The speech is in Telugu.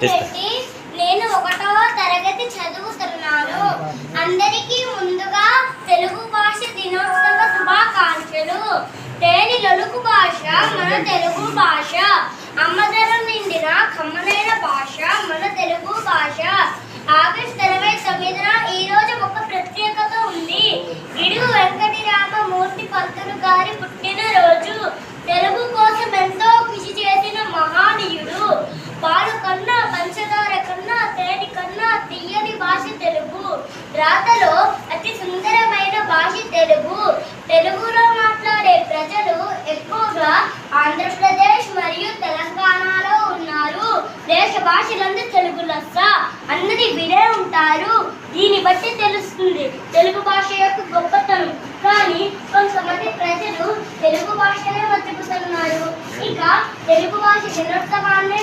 రెడ్డి. నేను 1వ తరగతి చదువుతున్నాను. అందరికీ ముందుగా తెలుగు భాష దినోత్సవ శుభాకాంక్షలు. తేని లొలుకు భాష మన తెలుగు భాష, అమ్మదరం నిండిన కమ్మనైన భాష మన తెలుగు భాష. ఆగస్టు 29న ఈ రోజు ఒక ప్రత్యేకత ఉంది. గిడుగు వెంకటరామమూర్తి పంతులు గారి పుట్టినరోజు. తెలుగు కోసం ఎంతో కృషి చేసిన మహానీయుడు. పాలు కన్నా, పంచదార కన్నా, తేనె కన్నా తీయని భాష తెలుగు. రాతలో అతి సుందరమైన భాష తెలుగు. తెలుగులో మాట్లాడే ప్రజలు ఎక్కువగా ఆంధ్రప్రదేశ్ మరియు తెలంగాణలో ఉన్నారు. దేశ భాషలందు తెలుగు లెస్స అన్నది వినే ఉంటారు. దీన్ని బట్టి తెలుస్తుంది తెలుగు భాష యొక్క గొప్పతనం. కానీ కొంతమంది ప్రజలు తెలుగు భాషనే మర్చిపోతున్నారు. ఇక తెలుగు భాష దినోత్సవాన్నే